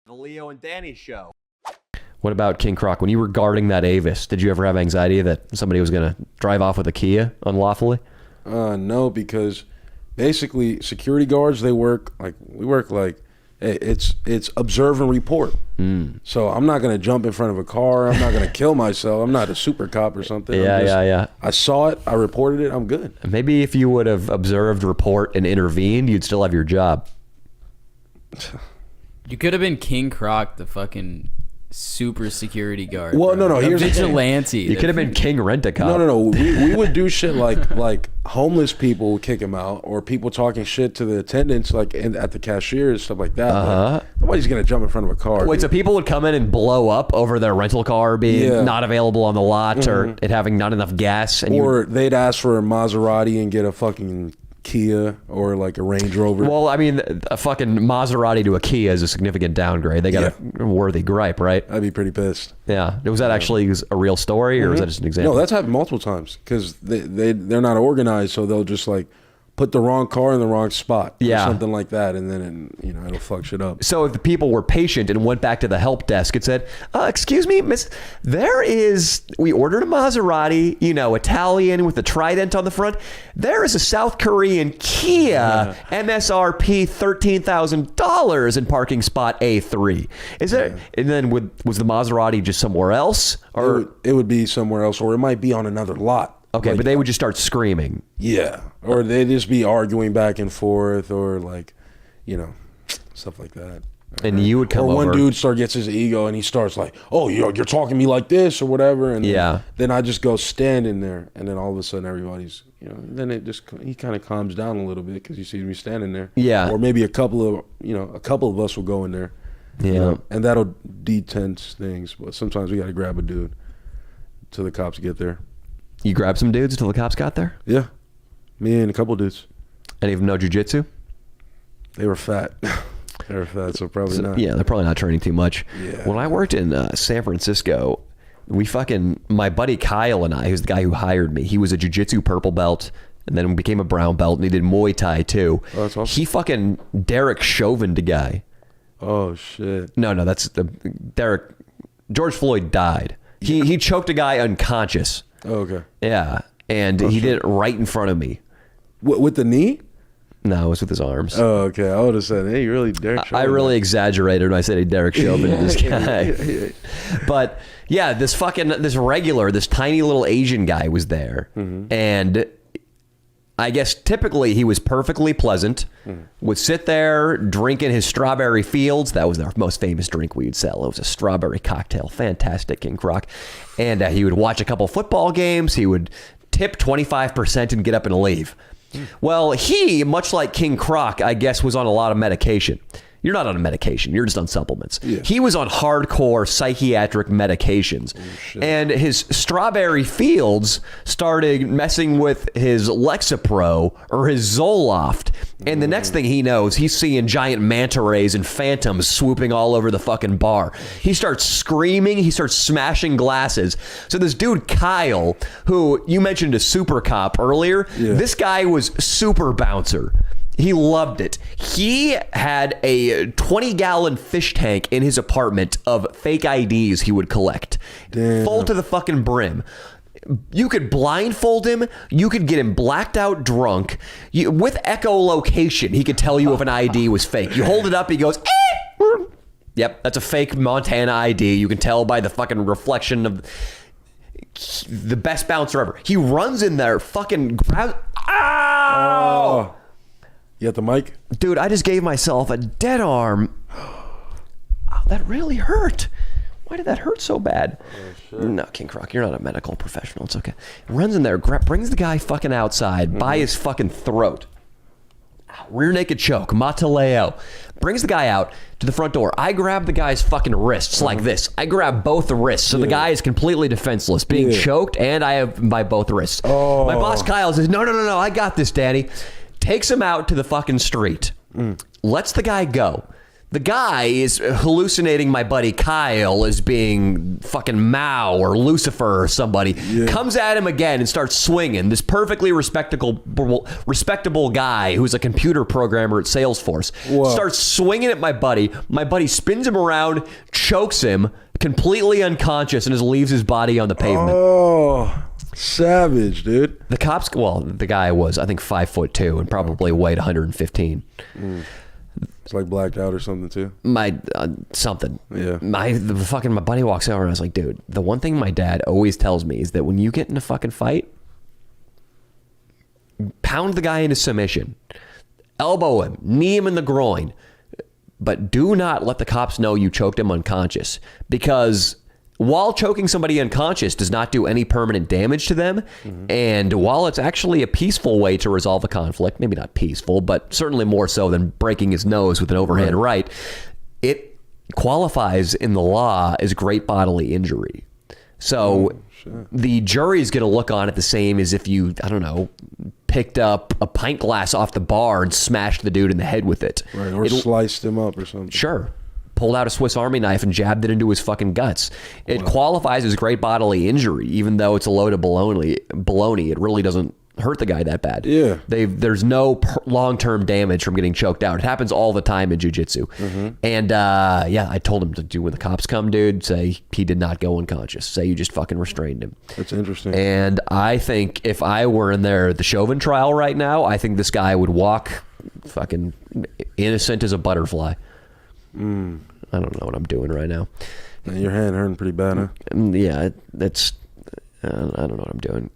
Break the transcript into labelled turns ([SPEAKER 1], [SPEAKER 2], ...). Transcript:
[SPEAKER 1] The Leo and Danny show.
[SPEAKER 2] What about King Croc? When you were guarding that Avis, did you ever have anxiety that somebody was going to drive off with a Kia unlawfully?
[SPEAKER 3] No, because basically security guards, we work like it's observe and report. So I'm not going to jump in front of a car. I'm not going to kill myself. I'm not a super cop or something.
[SPEAKER 2] Yeah.
[SPEAKER 3] I saw it. I reported it. I'm good.
[SPEAKER 2] Maybe if you would have observed, report, and intervened, you'd still have your job.
[SPEAKER 4] You could have been King Croc, the fucking super security guard.
[SPEAKER 3] Well,
[SPEAKER 4] bro.
[SPEAKER 3] no. Here's
[SPEAKER 4] vigilante.
[SPEAKER 2] You could have been King Rent-A-Cop.
[SPEAKER 3] No. We would do shit like homeless people would kick him out, or people talking shit to the attendants, like at the cashiers, stuff like that. Like, nobody's gonna jump in front of a car.
[SPEAKER 2] Wait,
[SPEAKER 3] dude.
[SPEAKER 2] so people would come in and blow up over their rental car being not available on the lot, or it having not enough gas, and
[SPEAKER 3] or they'd ask for a Maserati and get a fucking Kia or like a Range Rover.
[SPEAKER 2] Well, I mean, a fucking Maserati to a Kia is a significant downgrade. They got a worthy gripe, right?
[SPEAKER 3] I'd be pretty pissed.
[SPEAKER 2] Yeah. Was that actually a real story, or was that just an example?
[SPEAKER 3] No, that's happened multiple times because they're not organized, so they'll just like put the wrong car in the wrong spot, or something like that, and then it'll fuck shit up.
[SPEAKER 2] So if the people were patient and went back to the help desk and said, excuse me, miss, we ordered a Maserati, Italian with the trident on the front. There is a South Korean Kia MSRP $13,000 in parking spot A3. Is there? And then was the Maserati just somewhere else? Or
[SPEAKER 3] it would be somewhere else, or it might be on another lot.
[SPEAKER 2] Okay, but they would just start screaming.
[SPEAKER 3] Yeah, or they'd just be arguing back and forth, or like, stuff like that.
[SPEAKER 2] And you would come over.
[SPEAKER 3] Or one dude gets his ego and he starts like, oh, you're talking to me like this or whatever. And then I just go stand in there, and then all of a sudden everybody's, then he kind of calms down a little bit because he sees me standing there.
[SPEAKER 2] Yeah.
[SPEAKER 3] Or maybe a couple of us will go in there.
[SPEAKER 2] Yeah.
[SPEAKER 3] And that'll detense things. But sometimes we got to grab a dude till the cops get there.
[SPEAKER 2] You grabbed some dudes until the cops got there?
[SPEAKER 3] Yeah. Me and a couple dudes.
[SPEAKER 2] Any of them know jujitsu?
[SPEAKER 3] They were fat. So probably not.
[SPEAKER 2] Yeah, they're probably not training too much.
[SPEAKER 3] Yeah.
[SPEAKER 2] When I worked in San Francisco, my buddy Kyle and I, who's the guy who hired me, he was a jiu-jitsu purple belt and then became a brown belt, and he did Muay Thai too.
[SPEAKER 3] Oh, that's awesome.
[SPEAKER 2] He fucking Derek Chauvin a guy.
[SPEAKER 3] Oh, shit.
[SPEAKER 2] No, that's Derek. George Floyd died. He choked a guy unconscious.
[SPEAKER 3] Oh, okay.
[SPEAKER 2] Yeah, and he did it right in front of me.
[SPEAKER 3] With the knee?
[SPEAKER 2] No, it was with his arms.
[SPEAKER 3] Oh, okay. I would have said, hey, you really Derek Chauvin.
[SPEAKER 2] I really exaggerated when I said, hey, Derek Chauvin this guy. But yeah, this tiny little Asian guy was there. And I guess typically he was perfectly pleasant, would sit there drinking his strawberry fields. That was our most famous drink we would sell. It was a strawberry cocktail. Fantastic, King Croc. And he would watch a couple football games. He would tip 25% and get up and leave. Well, he, much like King Croc, I guess, was on a lot of medication. You're not on a medication. You're just on supplements. Yeah. He was on hardcore psychiatric medications. And his strawberry fields started messing with his Lexapro or his Zoloft. And the next thing he knows, he's seeing giant manta rays and phantoms swooping all over the fucking bar. He starts screaming. He starts smashing glasses. So this dude, Kyle, who you mentioned a super cop earlier, this guy was super bouncer. He loved it. He had a 20-gallon fish tank in his apartment of fake IDs he would collect. Damn. Full to the fucking brim. You could blindfold him. You could get him blacked out drunk. With echolocation, he could tell you if an ID was fake. You hold it up, he goes, eh! Yep, that's a fake Montana ID. You can tell by the fucking reflection of the best bouncer ever. He runs in there, fucking grabs... Ow!
[SPEAKER 3] You got the mic?
[SPEAKER 2] Dude, I just gave myself a dead arm. Oh, that really hurt. Why did that hurt so bad? Oh, no, King Croc, you're not a medical professional. It's okay. Runs in there, brings the guy fucking outside by his fucking throat. Rear naked choke, Mataleo. Brings the guy out to the front door. I grab the guy's fucking wrists like this. I grab both the wrists. So the guy is completely defenseless, being choked, and I have my both wrists. Oh. My boss, Kyle, says, no, I got this, Danny. Takes him out to the fucking street. Lets the guy go. The guy is hallucinating my buddy Kyle as being fucking Mao or Lucifer or somebody. Yeah. Comes at him again and starts swinging. This perfectly respectable guy who's a computer programmer at Salesforce starts swinging at my buddy. My buddy spins him around, chokes him, completely unconscious, and just leaves his body on the pavement.
[SPEAKER 3] Oh, savage, dude.
[SPEAKER 2] The cops, well, the guy was, I think, 5'2" and probably weighed 115.
[SPEAKER 3] It's like blacked out or something too.
[SPEAKER 2] Something.
[SPEAKER 3] Yeah.
[SPEAKER 2] My buddy walks over and I was like, dude, the one thing my dad always tells me is that when you get in a fucking fight, pound the guy into submission, elbow him, knee him in the groin, but do not let the cops know you choked him unconscious, because while choking somebody unconscious does not do any permanent damage to them, and while it's actually a peaceful way to resolve a conflict, maybe not peaceful, but certainly more so than breaking his nose with an overhand right, it qualifies in the law as great bodily injury. So the jury's going to look on it the same as if you, I don't know, picked up a pint glass off the bar and smashed the dude in the head with it.
[SPEAKER 3] Right, or sliced him up or something.
[SPEAKER 2] Sure. Pulled out a Swiss Army knife and jabbed it into his fucking guts. It qualifies as great bodily injury, even though it's a load of baloney. It really doesn't hurt the guy that bad.
[SPEAKER 3] Yeah.
[SPEAKER 2] There's no long-term damage from getting choked out. It happens all the time in jiu-jitsu. And I told him to do, when the cops come, dude, say he did not go unconscious. Say you just fucking restrained him.
[SPEAKER 3] That's interesting.
[SPEAKER 2] And I think if I were in there at the Chauvin trial right now, I think this guy would walk fucking innocent as a butterfly. I don't know what I'm doing right now.
[SPEAKER 3] Your hand hurting pretty bad, huh?
[SPEAKER 2] Yeah, that's. I don't know what I'm doing.